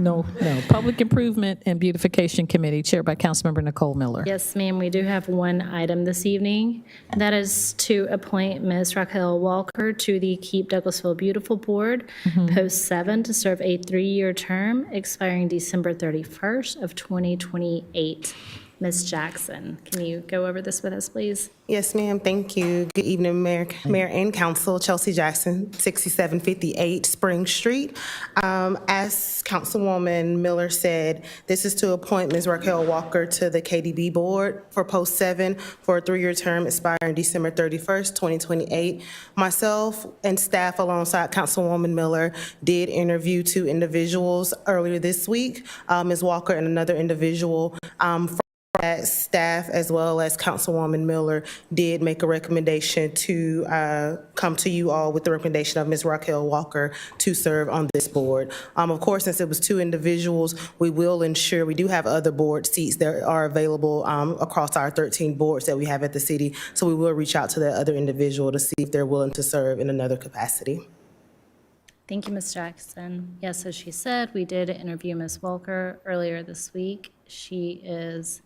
No. Public Improvement and Beautification Committee, chaired by Councilmember Nicole Miller. Yes, ma'am, we do have one item this evening. That is to appoint Ms. Raquel Walker to the Keep Douglasville Beautiful Board, Post 7, to serve a 3-year term expiring December 31st of 2028. Ms. Jackson, can you go over this with us, please? Yes, ma'am. Thank you. Good evening, Mayor and Council. Chelsea Jackson, 6758 Spring Street. As Councilwoman Miller said, this is to appoint Ms. Raquel Walker to the KDB Board for Post 7 for a 3-year term expiring December 31st, 2028. Myself and staff alongside Councilwoman Miller did interview 2 individuals earlier this week, Ms. Walker and another individual. That staff, as well as Councilwoman Miller, did make a recommendation to come to you all with the recommendation of Ms. Raquel Walker to serve on this board. Of course, since it was 2 individuals, we will ensure we do have other board seats that are available across our 13 boards that we have at the city. So we will reach out to that other individual to see if they're willing to serve in another capacity. Thank you, Ms. Jackson. Yes, as she said, we did interview Ms. Walker earlier this week. She is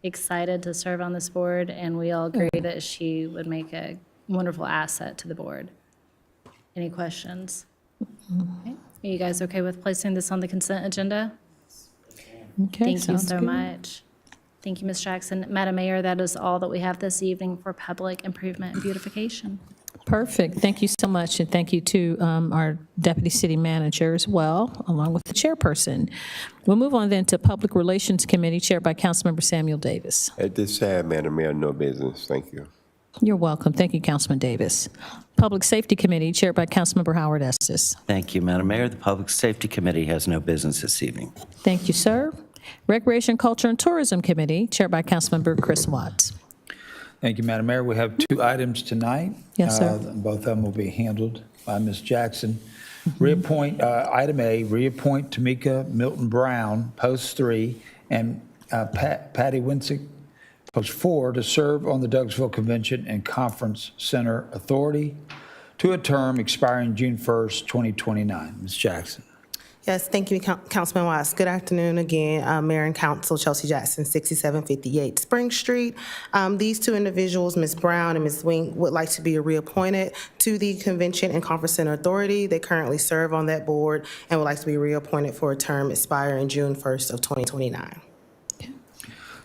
excited to serve on this board, and we all agree that she would make a wonderful asset to the board. Any questions? Okay. Are you guys okay with placing this on the consent agenda? Okay, Thank you sounds so good. much. Thank you, Ms. Jackson. Madam Mayor, that is all that we have this evening for public improvement and beautification. Perfect. Thank you so much, and thank you to our Deputy City Manager as well, along with the chairperson. We'll move on then to Public Relations Committee, chaired by Councilmember Samuel Davis. At this time, Madam Mayor, no business. Thank you. You're welcome. Thank you, Councilman Davis. Public Safety Committee, chaired by Councilmember Howard Estes. Thank you, Madam Mayor. The Public Safety Committee has no business this evening. Thank you, sir. Recreation, Culture, and Tourism Committee, chaired by Councilmember Chris Watts. Thank you, Madam Mayor. We have 2 items tonight. Yes, sir. Both of them will be handled by Ms. Jackson. Reappoint, item A, reappoint Tamika Milton Brown, Post 3, and Patty Winsick, Post 4, to serve on the Douglasville Convention and Conference Center Authority to a term expiring June 1st, 2029. Ms. Jackson. Yes, thank you, Councilman Watts. Good afternoon again, Mayor and Council. Chelsea Jackson, 6758 Spring Street. These 2 individuals, Ms. Brown and Ms. Wink, would like to be reappointed to the Convention and Conference Center Authority. They currently serve on that board and would like to be reappointed for a term expiring June 1st of 2029.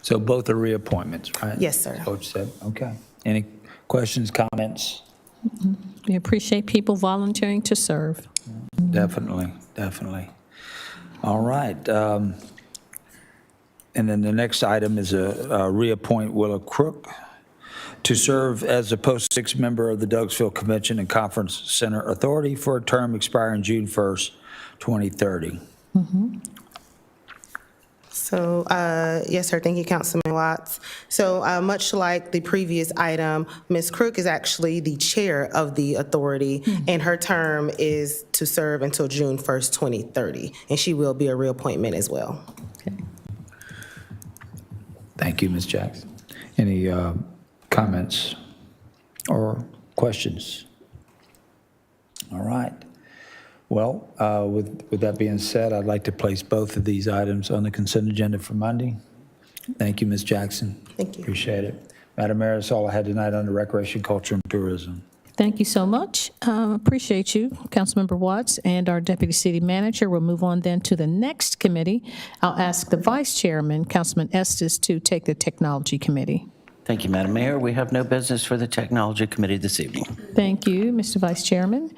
So both are reappointments, right? Yes, sir. Coach said, okay. Any questions, comments? We appreciate people volunteering to serve. Definitely, definitely. All right. And then the next item is a reappoint Willa Crook to serve as a Post 6 member of the Douglasville Convention and Conference Center Authority for a term expiring June 1st, 2030. So, yes, sir. Thank you, Councilman Watts. So much like the previous item, Ms. Crook is actually the chair of the authority, and her term is to serve until June 1st, 2030, and she will be a reappointment as well. Okay. Thank you, Ms. Jackson. Any comments or questions? All right. Well, with that being said, I'd like to place both of these items on the consent agenda for Monday. Thank you, Ms. Jackson. Thank you. Appreciate it. Madam Mayor, that's all I had tonight under Recreation, Culture, and Tourism. Thank you so much. Appreciate you, Councilmember Watts, and our Deputy City Manager. We'll move on then to the next committee. I'll ask the Vice Chairman, Councilman Estes, to take the Technology Committee. Thank you, Madam Mayor. We have no business for the Technology Committee this evening. Thank you, Mr. Vice Chairman.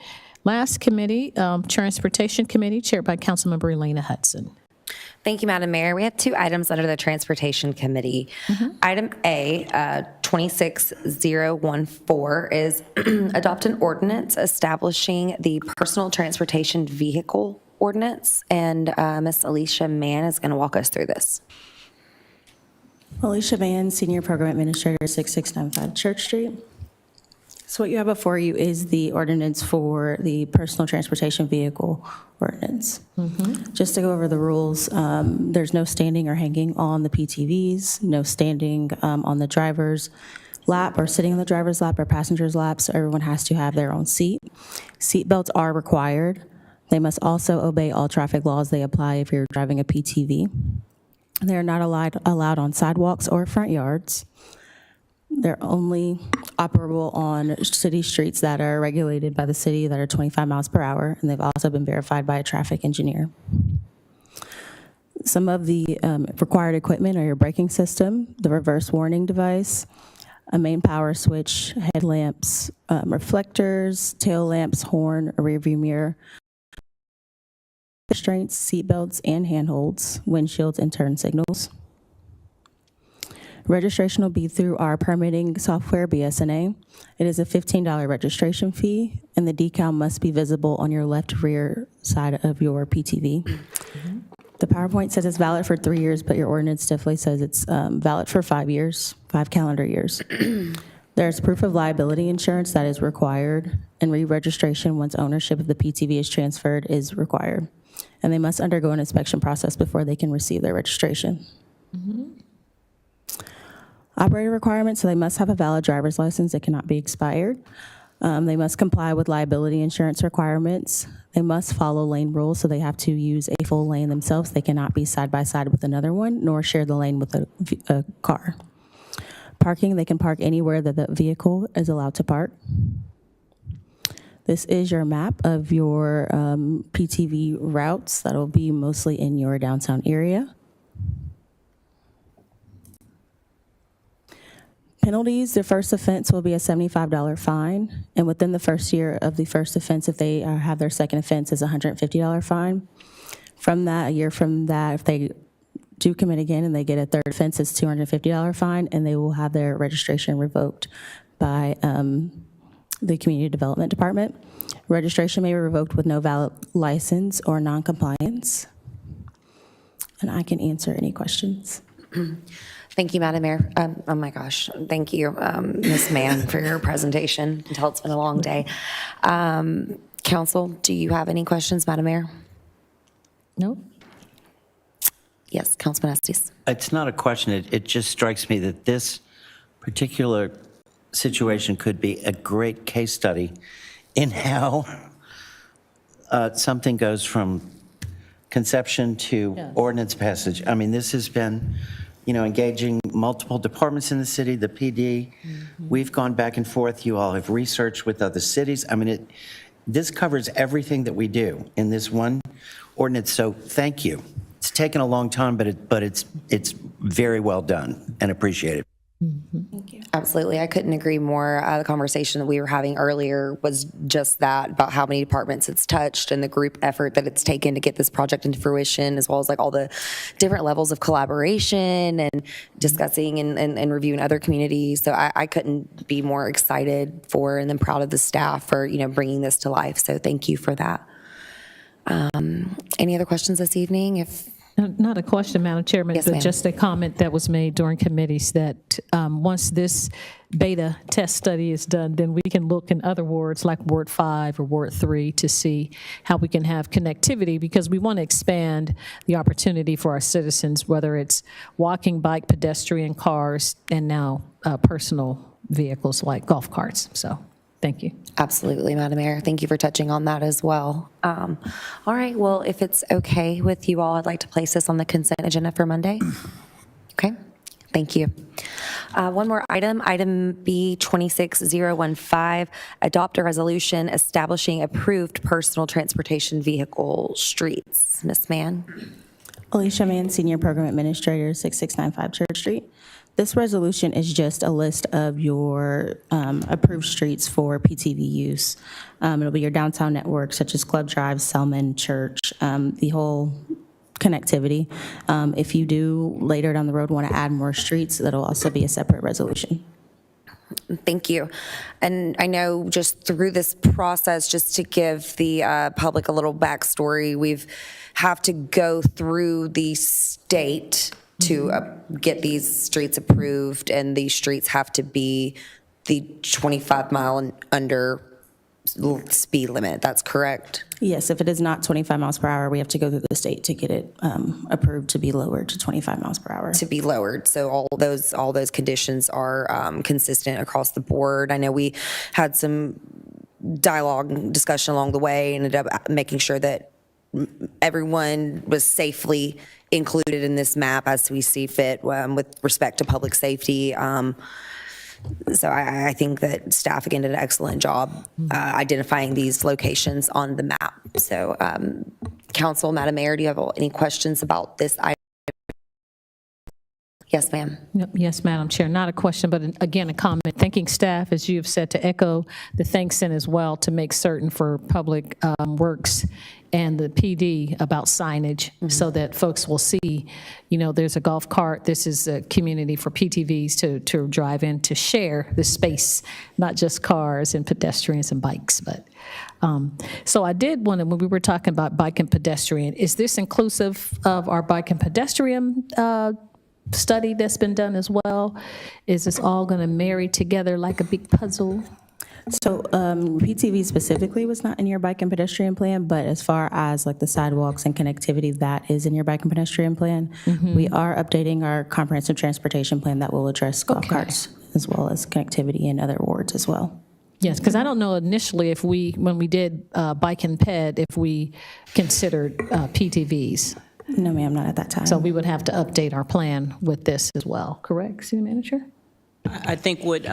Last committee, Transportation Committee, chaired by Councilmember Elena Hudson. Thank you, Madam Mayor. We have 2 items under the Transportation Committee. Item A, 26014, is adopt an ordinance establishing the Personal Transportation Vehicle Ordinance, and Ms. Alicia Mann is going to walk us through this. Alicia Mann, Senior Program Administrator, 6695 Church Street. So what you have before you is the ordinance for the Personal Transportation Vehicle Ordinance. Just to go over the rules, there's no standing or hanging on the PTVs, no standing on the driver's lap or sitting on the driver's lap or passenger's lap, so everyone has to have their own seat. Seat belts are required. They must also obey all traffic laws they apply if you're driving a PTV. They are not allowed on sidewalks or front yards. They're only operable on city streets that are regulated by the city that are 25 miles per hour, and they've also been verified by a traffic engineer. Some of the required equipment are your braking system, the reverse warning device, a main power switch, headlamps, reflectors, tail lamps, horn, a rear view mirror, restraints, seat belts, and handholds, windshields, and turn signals. Registration will be through our permitting software, BSNA. It is a $15 registration fee, and the decal must be visible on your left rear side of your PTV. The PowerPoint says it's valid for 3 years, but your ordinance definitely says it's valid for 5 years, 5 calendar years. There's proof of liability insurance that is required, and re-registration once ownership of the PTV is transferred is required. And they must undergo an inspection process before they can receive their registration. Operator requirements, so they must have a valid driver's license. It cannot be expired. They must comply with liability insurance requirements. They must follow lane rules, so they have to use a full lane themselves. They cannot be side by side with another one, nor share the lane with a car. Parking, they can park anywhere that the vehicle is allowed to park. This is your map of your PTV routes. That'll be mostly in your downtown area. Penalties, the first offense will be a $75 fine, and within the first year of the first offense, if they have their second offense, is a $150 fine. From that, a year from that, if they do commit again and they get a third offense, it's $250 fine, and they will have their registration revoked by the Community Development Department. Registration may be revoked with no valid license or non-compliance. And I can answer any questions. Thank you, Madam Mayor. Oh my gosh, thank you, Ms. Mann, for your presentation. I can tell it's been a long day. Council, do you have any questions, Madam Mayor? No. Yes, Councilman Estes. It's not a question. It just strikes me that this particular situation could be a great case study in how something goes from conception to ordinance passage. I mean, this has been, engaging multiple departments in the city, the PD. We've gone back and forth. You all have researched with other cities. I mean, this covers everything that we do in this one ordinance. So thank you. It's taken a long time, but it's very well done and appreciated. Thank you. Absolutely. I couldn't agree more. The conversation that we were having earlier was just that, about how many departments it's touched and the group effort that it's taken to get this project into fruition, as well as like all the different levels of collaboration and discussing and reviewing other communities. So I couldn't be more excited for and then proud of the staff for, bringing this to life. So thank you for that. Any other questions this evening? Not a question, Madam Chairman, Yes, but ma'am. just a comment that was made during committees that once this beta test study is done, then we can look in other wards like Ward 5 or Ward 3 to see how we can have connectivity, because we want to expand the opportunity for our citizens, whether it's walking, bike, pedestrian, cars, and now personal vehicles like golf carts. So thank you. Absolutely, Madam Mayor. Thank you for touching on that as well. All right, well, if it's okay with you all, I'd like to place this on the consent agenda for Monday. Okay, thank you. One more item, item B 26015, adopt a resolution establishing approved personal transportation vehicle streets. Ms. Mann? Alicia Mann, Senior Program Administrator, 6695 Church Street. This resolution is just a list of your approved streets for PTV use. It'll be your downtown network, such as Club Drive, Selman, Church, the whole connectivity. If you do later down the road want to add more streets, that'll also be a separate resolution. Thank you. And I know just through this process, just to give the public a little backstory, we've have to go through the state to get these streets approved, and these streets have to be the 25 mile and under speed limit. That's correct? Yes, if it is not 25 miles per hour, we have to go through the state to get it approved to be lowered to 25 miles per hour. To be lowered. So all those conditions are consistent across the board. I know we had some dialogue and discussion along the way, ended up making sure that everyone was safely included in this map as we see fit with respect to public safety. So I think that staff, again, did an excellent job identifying these locations on the map. So Council, Madam Mayor, do you have any questions about this item? Yes, ma'am. Yes, Madam Chair. Not a question, but again, a comment. Thanking staff, as you have said, to echo the thanks in as well to make certain for Public Works and the PD about signage so that folks will see, you know, there's a golf cart. This is a community for PTVs to drive in, to share the space, not just cars and pedestrians and bikes. But so I did want to, when we were talking about bike and pedestrian, is this inclusive of our bike and pedestrian study that's been done as well? Is this all going to marry together like a big puzzle? So PTV specifically was not in your bike and pedestrian plan, but as far as like the sidewalks and connectivity, that is in your bike and pedestrian plan. We are updating our comprehensive transportation plan that will address golf carts as well as connectivity in other wards as well. Yes, because I don't know initially if when we did bike and ped, if we considered PTVs. No, ma'am, not at that time. So we would have to update our plan with this as well, correct, City Manager? I think what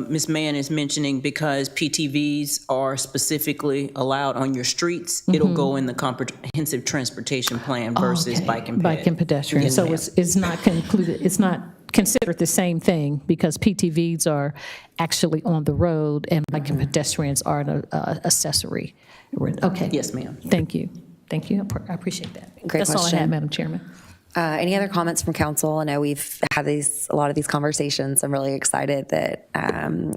Ms. Mann is mentioning, because PTVs are specifically allowed on your streets, it'll go in the comprehensive transportation plan versus bike and ped. Bike and pedestrian. Yes, So ma'am. it's not concluded, it's not considered the same thing because PTVs are actually on the road and bike and pedestrians are an accessory. Okay. Yes, ma'am. Thank you. Thank you. I appreciate that. Great That's all I question. had, Madam Chairman. Any other comments from council? I know we've had a lot of these conversations. I'm really excited that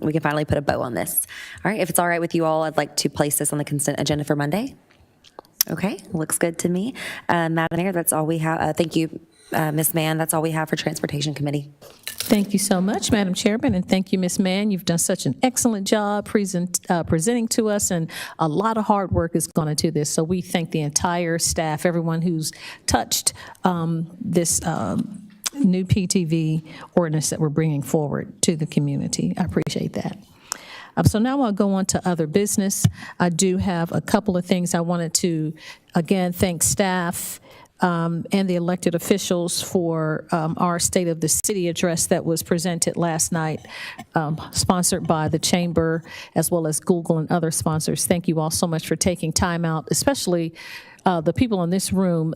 we can finally put a bow on this. All right, if it's all right with you all, I'd like to place this on the consent agenda for Monday. Okay, looks good to me. Madam Mayor, that's all we have. Thank you, Ms. Mann. That's all we have for Transportation Committee. Thank you so much, Madam Chairman, and thank you, Ms. Mann. You've done such an excellent job presenting to us, and a lot of hard work has gone into this. So we thank the entire staff, everyone who's touched this new PTV ordinance that we're bringing forward to the community. I appreciate that. So now I'll go on to other business. I do have a couple of things I wanted to, again, thank staff and the elected officials for our State of the City address that was presented last night, sponsored by the Chamber as well as Google and other sponsors. Thank you all so much for taking time out, especially the people in this room,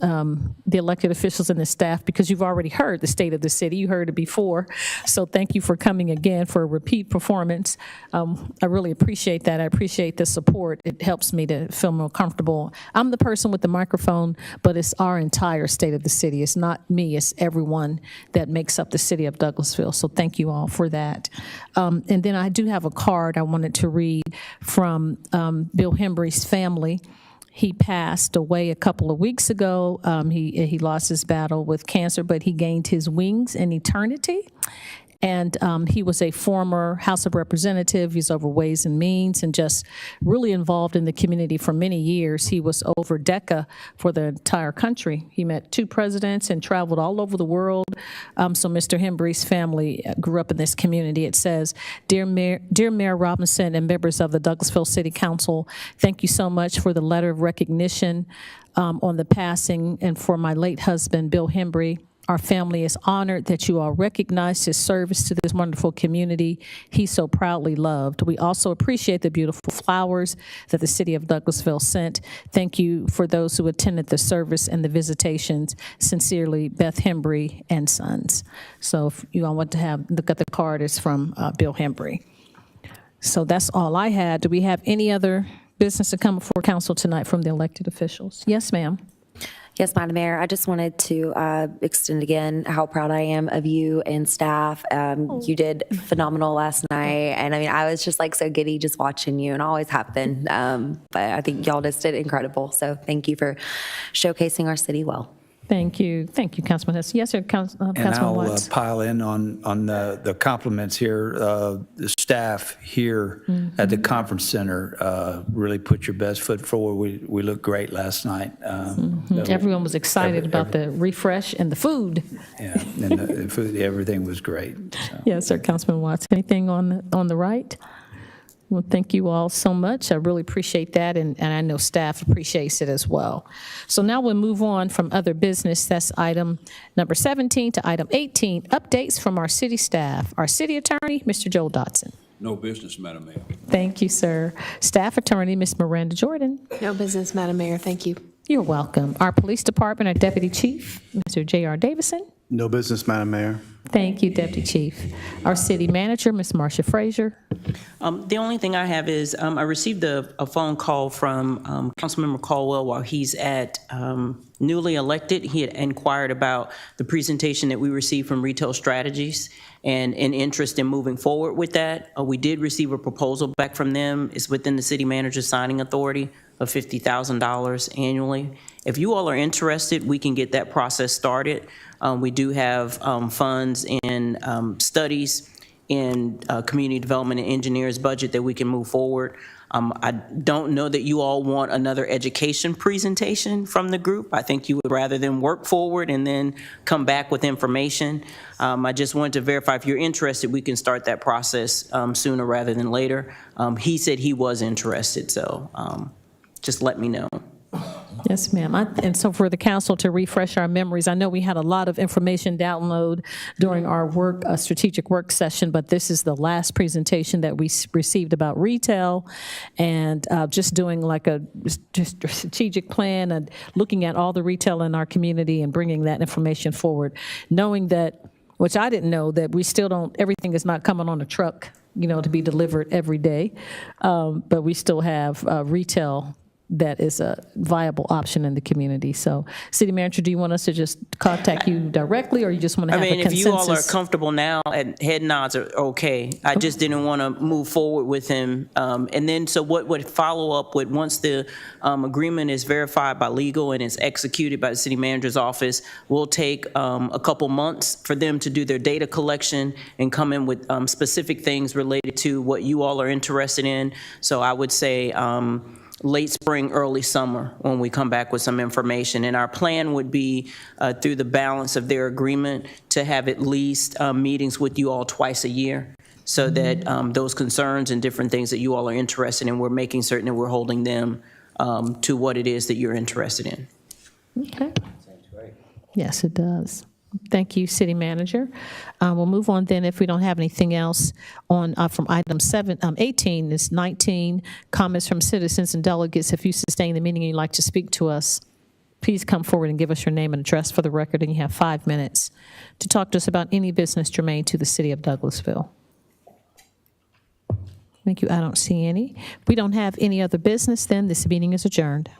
the elected officials and the staff, because you've already heard the State of the City. You heard it before. So thank you for coming again for a repeat performance. I really appreciate that. I appreciate the support. It helps me to feel more comfortable. I'm the person with the microphone, but it's our entire State of the City. It's not me, it's everyone that makes up the city of Douglasville. So thank you all for that. And then I do have a card I wanted to read from Bill Hembry's family. He passed away a couple of weeks ago. He lost his battle with cancer, but he gained his wings in eternity. And he was a former House of Representative. He's over Ways and Means and just really involved in the community for many years. He was over DECA for the entire country. He met 2 presidents and traveled all over the world. So Mr. Hembry's family grew up in this community. It says, Dear Mayor Robinson and members of the Douglasville City Council, thank you so much for the letter of recognition on the passing and for my late husband, Bill Hembry. Our family is honored that you all recognized his service to this wonderful community he so proudly loved. We also appreciate the beautiful flowers that the city of Douglasville sent. Thank you for those who attended the service and the visitations. Sincerely, Beth Hembry and Sons. So if you all want to look at the card, it's from Bill Hembry. So that's all I had. Do we have any other business to come before council tonight from the elected officials? Yes, ma'am. Yes, Madam Mayor, I just wanted to extend again how proud I am of you and staff. You did phenomenal last night. And I mean, I was just like so giddy just watching you, and always have been. But I think y'all just did incredible. So thank you for showcasing our city well. Thank you. Thank you, Councilman Hess. Yes, sir, Councilman Watts. And I'll pile in on the compliments here. The staff here at the conference center really put your best foot forward. We looked great last night. Everyone was excited about the refresh and the food. Yeah, and the food, everything was great. So. Yes, sir, Councilman Watts. Anything on the right? Well, thank you all so much. I really appreciate that, and I know staff appreciates it as well. So now we'll move on from other business. That's item number 17 to item 18, updates from our city staff. Our city attorney, Mr. Joel Dotson. No business, Madam Mayor. Thank you, sir. Staff attorney, Ms. Miranda Jordan. No business, Madam Mayor. Thank you. You're welcome. Our police department, our deputy chief, Mr. J.R. Davison. No business, Madam Mayor. Thank you, Deputy Chief. Our city manager, Ms. Marcia Frazier. The only thing I have is I received a phone call from Councilmember Caldwell while he's at newly elected. He had inquired about the presentation that we received from Retail Strategies and an interest in moving forward with that. We did receive a proposal back from them. It's within the city manager's signing authority of $50,000 annually. If you all are interested, we can get that process started. We do have funds in studies in community development and engineers budget that we can move forward. I don't know that you all want another education presentation from the group. I think you would rather than work forward and then come back with information. I just wanted to verify if you're interested, we can start that process sooner rather than later. He said he was interested, so just let me know. Yes, ma'am. And so for the council to refresh our memories, I know we had a lot of information download during our strategic work session, but this is the last presentation that we received about retail and just doing like a strategic plan and looking at all the retail in our community and bringing that information forward, knowing that, which I didn't know, that we still don't, everything is not coming on a truck, to be delivered every day, but we still have retail that is a viable option in the community. So, City Manager, do you want us to just contact you directly, or you just want to have a consensus? If you all are comfortable now, and head nods are okay. I just didn't want to move forward with him. And then, so what would follow up with, once the agreement is verified by legal and is executed by the City Manager's office, will take a couple months for them to do their data collection and come in with specific things related to what you all are interested in. So I would say late spring, early summer, when we come back with some information. And our plan would be through the balance of their agreement to have at least meetings with you all twice a year, so that those concerns and different things that you all are interested in, we're making certain that we're holding them to what it is that you're interested in. Okay. Yes, it does. Thank you, City Manager. We'll move on then, if we don't have anything else on from item 18. Is 19, comments from citizens and delegates. If you sustain the meeting and you'd like to speak to us, please come forward and give us your name and address for the record, and you have 5 minutes to talk to us about any business germane to the city of Douglasville. Thank you. I don't see any. If we don't have any other business, then this meeting is adjourned.